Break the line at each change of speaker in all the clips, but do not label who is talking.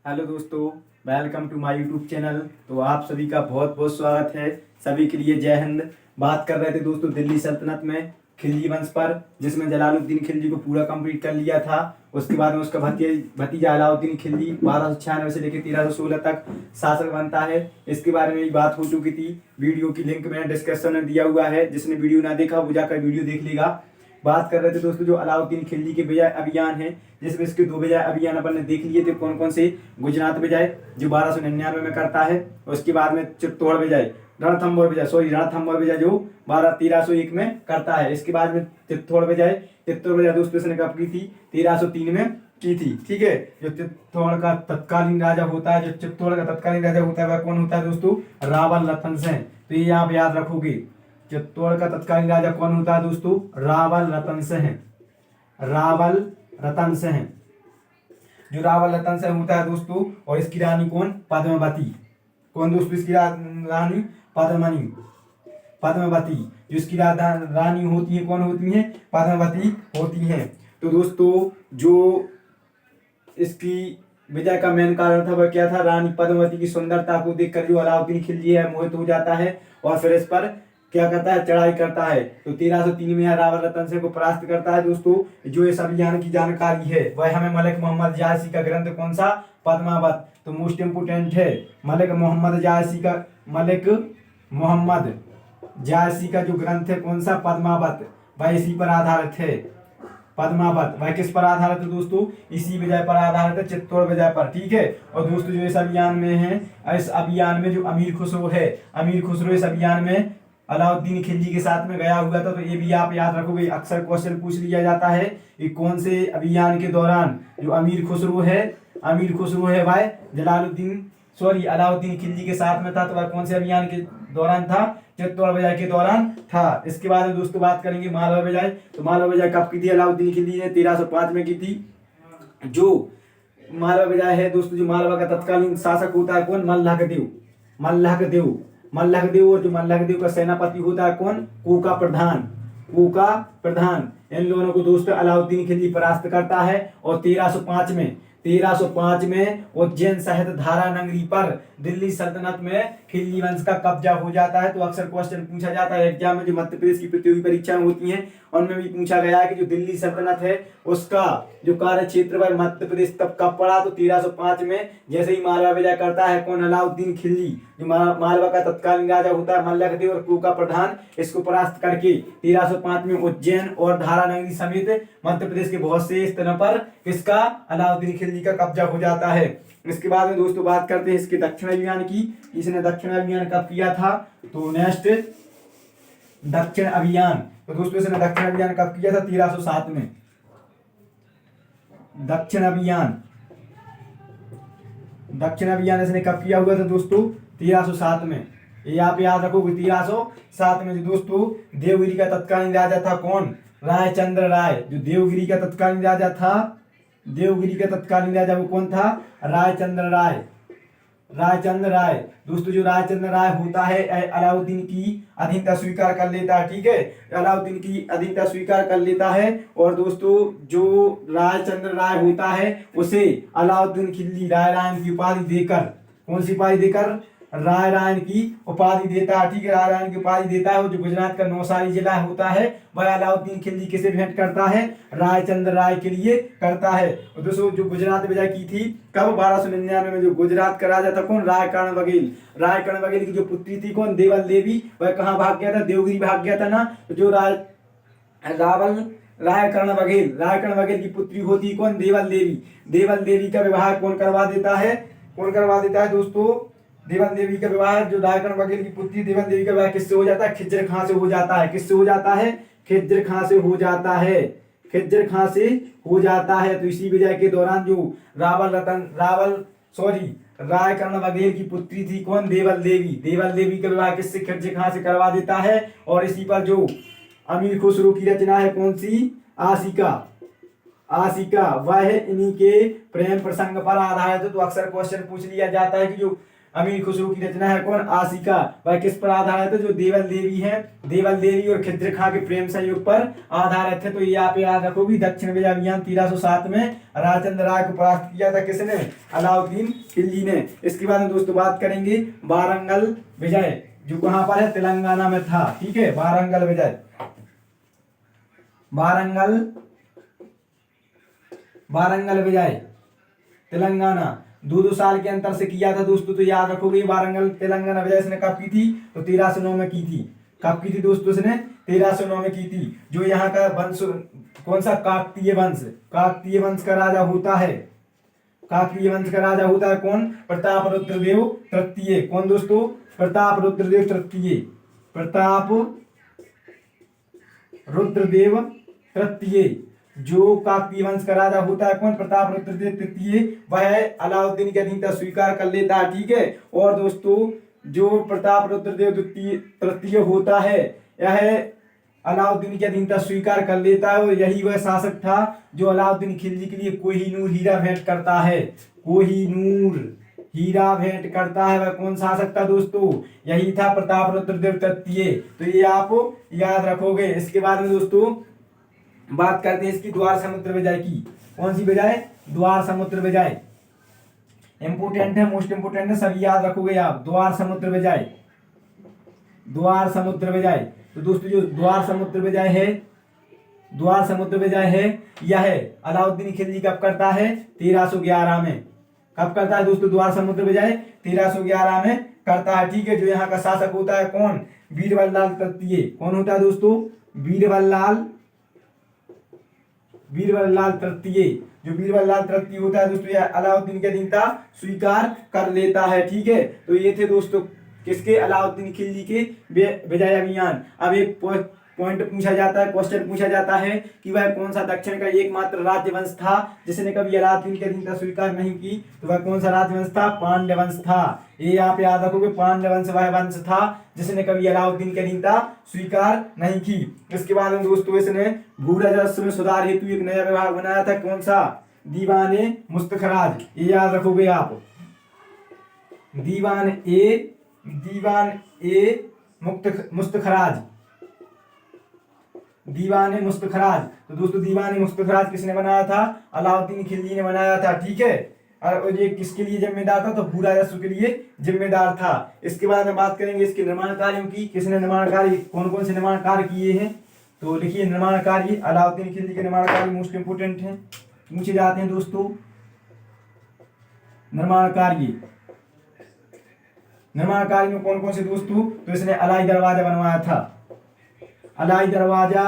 Hello दोस्तों, welcome to my YouTube channel. तो आप सभी का बहुत बहुत स्वागत है। सभी के लिए जय हिंद। बात कर रहे थे दोस्तों दिल्ली सल्तनत में खिलजी वंश पर, जिसमें जलालुद्दीन खिलजी को पूरा कंप्लीट कर लिया था। उसके बाद में उसका भतीजा अलाउद्दीन खिलजी 1296 से लेकर 1316 तक शासक बनता है। इसके बारे में भी बात हो चुकी थी। वीडियो की लिंक मैंने डिस्क्रिप्शन में दिया हुआ है, जिसने वीडियो ना देखा वो जाकर वीडियो देख लेगा। बात कर रहे थे दोस्तों जो अलाउद्दीन खिलजी के विजय अभियान है, जिसमें इसके 2 विजय अभियान अपन ने देख लिए थे। कौन कौन से? गुजरात विजय जो 1299 में करता है, उसके बाद में चित्तौड़ विजय, रणथंभौर विजय जो 1301 में करता है। इसके बाद में चित्तौड़ विजय दोस्तों इसने कब की थी? 1303 में की थी। ठीक है। जो चित्तौड़ का तत्कालीन राजा होता है, वह कौन होता है दोस्तों? रावल रतन सिंह। तो ये आप याद रखोगे, चित्तौड़ का तत्कालीन राजा कौन होता है दोस्तों? रावल रतन सिंह। जो रावल रतन सिंह होता है दोस्तों, और इसकी रानी कौन? पद्मावती। कौन दोस्तों इसकी रानी? पद्मावती। जो इसकी रानी होती है, कौन होती है? पद्मावती होती है। तो दोस्तों जो इसकी विजय का मेन कारण था वह क्या था? रानी पद्मावती की सुंदरता को देखकर जो अलाउद्दीन खिलजी है मोहित हो जाता है और फिर इस पर क्या करता है? चढ़ाई करता है। तो 1303 में रावल रतन सिंह को परास्त करता है। दोस्तों जो इस अभियान की जानकारी है वह हमें मलिक मोहम्मद जायसी का ग्रंथ कौन सा? पद्मावत। तो मोस्ट इम्पोर्टेंट है मलिक मोहम्मद जायसी का जो ग्रंथ है कौन सा? पद्मावत। वह इसी पर आधारित है। पद्मावत वह किस पर आधारित है दोस्तों? इसी विजय पर आधारित है, चित्तौड़ विजय पर। ठीक है। और दोस्तों जो इस अभियान में है, इस अभियान में जो अमीर खुसरो इस अभियान में अलाउद्दीन खिलजी के साथ में गया हुआ था। तो ये भी आप याद रखोगे, अक्सर क्वेश्चन पूछ लिया जाता है कि कौन से अभियान के दौरान जो अमीर खुसरो है वह अलाउद्दीन खिलजी के साथ में था। तो वह कौन से अभियान के दौरान था? चित्तौड़ विजय के दौरान था। इसके बाद में दोस्तों बात करेंगे मालवा विजय। तो मालवा विजय कब की थी? अलाउद्दीन खिलजी ने 1305 में की थी। जो मालवा विजय है दोस्तों, जो मालवा का तत्कालीन शासक होता है कौन? मल्लखदेव। और जो मल्लखदेव का सेनापति होता है कौन? कूका प्रधान। इन दोनों को दोस्तों अलाउद्दीन खिलजी परास्त करता है। और 1305 में उज्जैन सहित धारा नगरी पर दिल्ली सल्तनत में खिलजी वंश का कब्जा हो जाता है। तो अक्सर क्वेश्चन पूछा जाता है एग्जाम में, जो मध्य प्रदेश की प्रतियोगी परीक्षाएं होती हैं उनमें भी पूछा गया है कि जो दिल्ली सल्तनत है उसका जो कार्य क्षेत्र वह मध्य प्रदेश तब कब पड़ा? तो 1305 में। जैसे ही मालवा विजय करता है कौन? अलाउद्दीन खिलजी। जो मालवा का तत्कालीन राजा होता है मल्लखदेव और कूका प्रधान, इसको परास्त करके 1305 में उज्जैन और धारा नगरी समेत मध्य प्रदेश के बहुत से स्थानों पर किसका? अलाउद्दीन खिलजी का कब्जा हो जाता है। इसके बाद में दोस्तों बात करते हैं इसके दक्षिण अभियान की। इसने दक्षिण अभियान कब किया था? तो नेक्स्ट दक्षिण अभियान। तो दोस्तों इसने दक्षिण अभियान कब किया था? 1307 में। दक्षिण अभियान इसने कब किया हुआ था दोस्तों? 1307 में। ये आप याद रखोगे, 1307 में। जो दोस्तों देवगिरी का तत्कालीन राजा था कौन? रायचंद्र राय। जो देवगिरी का तत्कालीन राजा वो कौन था? रायचंद्र राय। दोस्तों जो रायचंद्र राय होता है अलाउद्दीन की अधीनता स्वीकार कर लेता है। ठीक है। अलाउद्दीन की अधीनता स्वीकार कर लेता है। और दोस्तों जो रायचंद्र राय होता है उसे अलाउद्दीन खिलजी राय रायन की उपाधि देकर, कौन सी उपाधि देकर? राय रायन की उपाधि देता है। ठीक है। राय रायन की उपाधि देता है। और जो गुजरात का नौसारी जिला होता है वह अलाउद्दीन खिलजी किसे भेंट करता है? रायचंद्र राय के लिए करता है। और दोस्तों जो गुजरात विजय की थी कब? 1299 में। जो गुजरात का राजा था कौन? रायकर्ण बघेल की जो पुत्री थी कौन? देवल देवी। वह कहाँ भाग गया था? देवगिरी भाग गया था ना। तो जो रायकर्ण बघेल की पुत्री होती कौन? देवल देवी का विवाह कौन करवा देता है दोस्तों? देवल देवी का विवाह, जो रायकर्ण बघेल की पुत्री देवल देवी का विवाह किससे हो जाता है? खिज्र खां से हो जाता है। किससे हो जाता है? खिज्र खां से हो जाता है। तो इसी विजय के दौरान जो रायकर्ण बघेल की पुत्री थी कौन? देवल देवी का विवाह किससे? खिज्र खां से करवा देता है। और इसी पर जो अमीर खुसरो की रचना है कौन सी? आशिका। वह इन्हीं के प्रेम प्रसंग पर आधारित है। तो अक्सर क्वेश्चन पूछ लिया जाता है कि जो अमीर खुसरो की रचना है कौन? आशिका। वह किस पर आधारित है? जो देवल देवी है, देवल देवी और खिद्र खां के प्रेम संयोग पर आधारित है। तो ये आप याद रखोगी। दक्षिण विजय अभियान 1307 में राजेंद्र राय को परास्त किया था किसने? अलाउद्दीन खिलजी ने। इसके बाद में दोस्तों बात करेंगे वारंगल विजय, जो कहां पर है? तेलंगाना में था। ठीक है, वारंगल विजय, वारंगल विजय तेलंगाना 2-2 साल के अंतर से किया था दोस्तों। तो याद रखोगे वारंगल तेलंगाना विजय इसने कब की थी? तो 1309 में की थी। कब की थी दोस्तों? इसने 1309 में की थी। जो यहाँ का वंश कौन सा? काकतीय वंश। काकतीय वंश का राजा होता है, काकतीय वंश का राजा होता है कौन? प्रताप रुद्रदेव तृतीय। कौन दोस्तों? प्रताप रुद्रदेव तृतीय। प्रताप रुद्रदेव तृतीय जो काकतीय वंश का राजा होता है कौन? प्रताप रुद्रदेव तृतीय। वह अलाउद्दीन की अधीनता स्वीकार कर लेता है। ठीक है, और दोस्तों जो प्रताप रुद्रदेव तृतीय होता है, यह अलाउद्दीन की अधीनता स्वीकार कर लेता है, और यही वह शासक था जो अलाउद्दीन खिलजी के लिए कोहिनूर हीरा भेंट करता है। कोहिनूर हीरा भेंट करता है, वह कौन शासक था दोस्तों? यही था प्रताप रुद्रदेव तृतीय। तो ये आप याद रखोगे। इसके बाद में दोस्तों बात करते हैं इसकी द्वार समुद्र विजय की। कौन सी विजय? द्वार समुद्र विजय। इंपोर्टेंट है, मोस्ट इंपोर्टेंट है, सभी याद रखोगे आप। द्वार समुद्र विजय, द्वार समुद्र विजय। तो दोस्तों जो द्वार समुद्र विजय है, द्वार समुद्र विजय है, यह अलाउद्दीन खिलजी कब करता है? 1311 में। कब करता है दोस्तों द्वार समुद्र विजय? 1311 में करता है। ठीक है, जो यहाँ का शासक होता है कौन? बीरबललाल तृतीय। कौन होता है दोस्तों? बीरबललाल तृतीय। जो बीरबललाल तृतीय होता है दोस्तों, यह अलाउद्दीन की अधीनता स्वीकार कर लेता है। ठीक है, तो ये थे दोस्तों किसके? अलाउद्दीन खिलजी के विजय अभियान। अब एक पॉइंट पूछा जाता है, क्वेश्चन पूछा जाता है कि वह कौन सा दक्षिण का एकमात्र राजवंश था जिसने कभी अलाउद्दीन की अधीनता स्वीकार नहीं की? तो वह कौन सा राजवंश था? पांड्य वंश था। ये आप याद रखोगे, पांड्य वंश वह वंश था जिसने कभी अलाउद्दीन की अधीनता स्वीकार नहीं की। इसके बाद में दोस्तों इसने भू राजस्व में सुधार हेतु एक नया विभाग बनाया था। कौन सा? दीवाने मुस्तखराज। ये याद रखोगे आप। दीवान ए मुस्तखराज, दीवाने मुस्तखराज। तो दोस्तों दीवाने मुस्तखराज किसने बनाया था? अलाउद्दीन खिलजी ने बनाया था। ठीक है, और ये किसके लिए जिम्मेदार था? तो भू राजस्व के लिए जिम्मेदार था। इसके बाद में बात करेंगे इसके निर्माण कार्यों की। किसने निर्माण कार्य, कौन कौन से निर्माण कार्य किए हैं? तो लिखिए निर्माण कार्य। अलाउद्दीन खिलजी के निर्माण कार्य मोस्ट इंपोर्टेंट हैं, पूछे जाते हैं दोस्तों। निर्माण कार्य, निर्माण कार्य में कौन कौन से दोस्तों? तो इसने अलाई दरवाजा बनवाया था, अलाई दरवाजा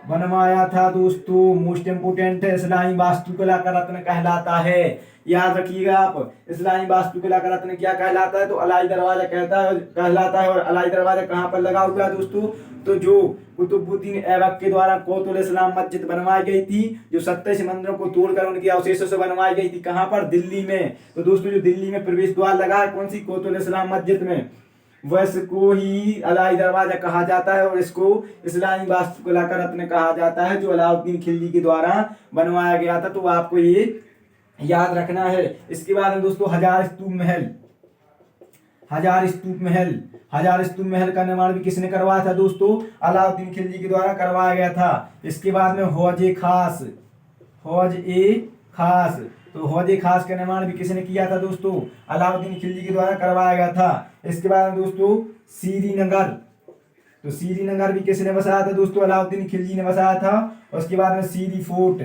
बनवाया था दोस्तों। मोस्ट इंपोर्टेंट है, इस्लामी वास्तुकला का रत्न कहलाता है। याद रखिएगा आप, इस्लामी वास्तुकला का रत्न क्या कहलाता है? तो अलाई दरवाजा कहलाता है। और अलाई दरवाजा कहाँ पर लगा हुआ है दोस्तों? तो जो कुतुबुद्दीन ऐबक के द्वारा कोतुल इस्लाम मस्जिद बनवाई गई थी, जो 27 मंदिरों को तोड़कर उनके अवशेषों से बनवाई गई थी। कहाँ पर? दिल्ली में। तो दोस्तों जो दिल्ली में प्रवेश द्वार लगा है कौन सी? कोतुल इस्लाम मस्जिद में, वैसे को ही अलाई दरवाजा कहा जाता है। और इसको इस्लामी वास्तुकला का रत्न कहा जाता है, जो अलाउद्दीन खिलजी के द्वारा बनवाया गया था। तो आपको ये याद रखना है। इसके बाद में दोस्तों हजार स्तूप महल, हजार स्तूप महल, हजार स्तूप महल का निर्माण भी किसने करवाया था दोस्तों? अलाउद्दीन खिलजी के द्वारा करवाया गया था। इसके बाद में हौज ए खास, हौज ए खास। तो हौज ए खास का निर्माण भी किसने किया था दोस्तों? अलाउद्दीन खिलजी के द्वारा करवाया गया था। इसके बाद में दोस्तों श्रीनगर, तो श्रीनगर भी किसने बसाया था दोस्तों? अलाउद्दीन खिलजी ने बसाया था। और उसके बाद में सीरी फोर्ट,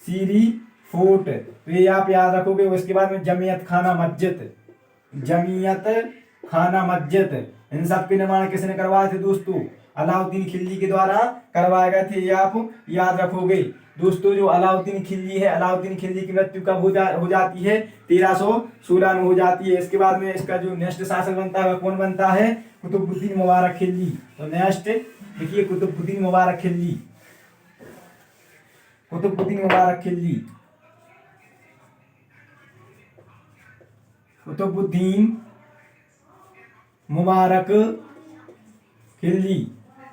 सीरी फोर्ट, तो ये आप याद रखोगे। उसके बाद में जमियत खाना मस्जिद, जमियत खाना मस्जिद, इन सब के निर्माण किसने करवाए थे दोस्तों? अलाउद्दीन खिलजी के द्वारा करवाए गए थे। ये आप याद रखोगे दोस्तों। जो अलाउद्दीन खिलजी है, अलाउद्दीन खिलजी की मृत्यु कब हो जाती है? 1316 में हो जाती है। इसके बाद में इसका जो नेक्स्ट शासक बनता है वह कौन बनता है? कुतुबुद्दीन मुबारक खिलजी। तो नेक्स्ट देखिए कुतुबुद्दीन मुबारक खिलजी, कुतुबुद्दीन मुबारक खिलजी, कुतुबुद्दीन मुबारक खिलजी।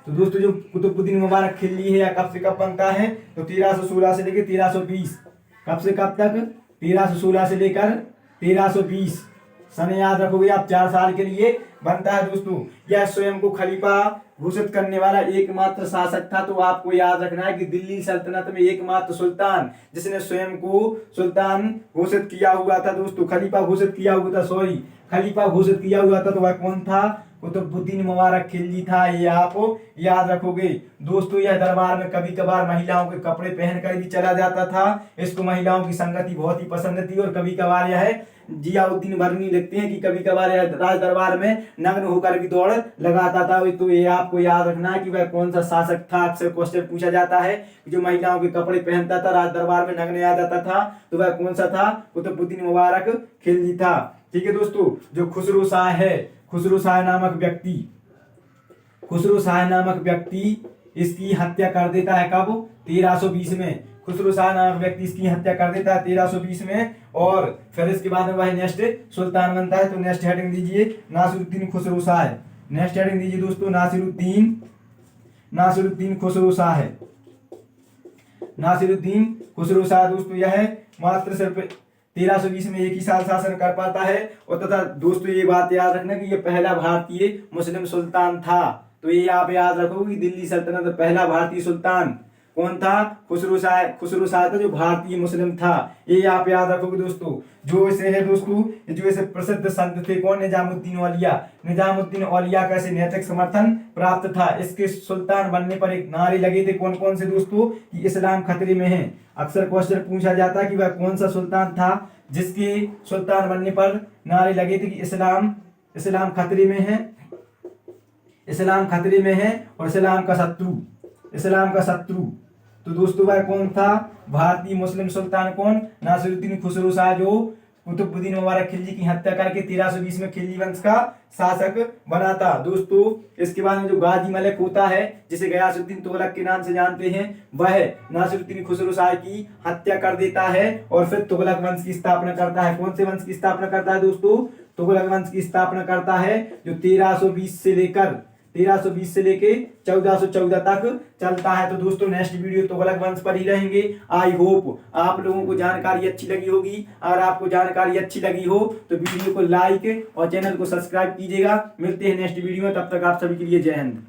तो दोस्तों जो कुतुबुद्दीन मुबारक खिलजी है कब से कब बनता है? तो 1316 से लेकर 1320। कब से कब तक? 1316 से लेकर 1320 सन याद रखोगे आप, 4 साल के लिए बनता है दोस्तों। यह स्वयं को खलीफा घोषित करने वाला एकमात्र शासक था। तो आपको याद रखना है कि दिल्ली सल्तनत में एकमात्र सुल्तान जिसने स्वयं को सुल्तान घोषित किया हुआ था दोस्तों, खलीफा घोषित किया हुआ था, सॉरी खलीफा घोषित किया हुआ था, तो वह कौन था? कुतुबुद्दीन मुबारक खिलजी था। ये आप याद रखोगे दोस्तों। यह दरबार में कभी कभार महिलाओं के कपड़े पहनकर भी चला जाता था। इसको महिलाओं की संगति बहुत ही पसंद थी। और कभी कभार यह जियाउद्दीन बर्नी लिखते हैं कि कभी कभार यह राज दरबार में नग्न होकर भी दौड़ लगाता था। तो ये आपको याद रखना है कि वह कौन सा शासक था। अक्सर क्वेश्चन पूछा जाता है जो महिलाओं के कपड़े पहनता था, राज दरबार में नग्न आ जाता था, तो वह कौन सा था? कुतुबुद्दीन मुबारक खिलजी था। ठीक है दोस्तों। जो खुसरो शाह है, खुसरो शाह नामक व्यक्ति इसकी हत्या कर देता है। कब? 1320 में। खुसरो शाह नामक व्यक्ति इसकी हत्या कर देता है 1320 में। और फिर इसके बाद में वह नेक्स्ट सुल्तान बनता है। तो नेक्स्ट हेडिंग दीजिए नासिरुद्दीन खुसरो शाह। नेक्स्ट हेडिंग दीजिए दोस्तों नासिरुद्दीन खुसरो शाह है। नासिरुद्दीन खुसरो शाह दोस्तों यह मात्र सिर्फ 1320 में एक ही साल शासन कर पाता है। और तथा दोस्तों ये बात याद रखना कि ये पहला भारतीय मुस्लिम सुल्तान था। तो ये आप याद रखो कि दिल्ली सल्तनत में पहला भारतीय सुल्तान कौन था? खुसरो शाह था, जो भारतीय मुस्लिम था। ये आप याद रखोगे दोस्तों। जो इसे है दोस्तों, जो इसे प्रसिद्ध संत थे कौन? निजामुद्दीन औलिया। निजामुद्दीन औलिया का इसे नैतिक समर्थन प्राप्त था। इसके सुल्तान बनने पर एक नारे लगे थे, कौन कौन से दोस्तों? कि इस्लाम खतरे में है। अक्सर क्वेश्चन पूछा जाता है कि वह कौन सा सुल्तान था जिसके सुल्तान बनने पर नारे लगे थे कि इस्लाम खतरे में है, इस्लाम खतरे में है और इस्लाम का शत्रु। तो दोस्तों वह कौन था? भारतीय मुस्लिम सुल्तान कौन? नासिरुद्दीन खुसरो शाह, जो कुतुबुद्दीन मुबारक खिलजी की हत्या करके 1320 में खिलजी वंश का शासक बना था दोस्तों। इसके बाद में जो गाजी मलिक होता है, जिसे गयासुद्दीन तुगलक के नाम से जानते हैं, वह नासिरुद्दीन खुसरो शाह की हत्या कर देता है और फिर तुगलक वंश की स्थापना करता है। कौन से वंश की स्थापना करता है दोस्तों? तुगलक वंश की स्थापना करता है, जो 1320 से लेके 1414 तक चलता है। तो दोस्तों नेक्स्ट वीडियो तुगलक वंश पर ही रहेंगे। आई होप आप लोगों को जानकारी अच्छी लगी होगी। अगर आपको जानकारी अच्छी लगी हो तो वीडियो को लाइक और चैनल को सब्सक्राइब कीजिएगा। मिलते हैं नेक्स्ट वीडियो में, तब तक आप सभी के लिए जय हिंद।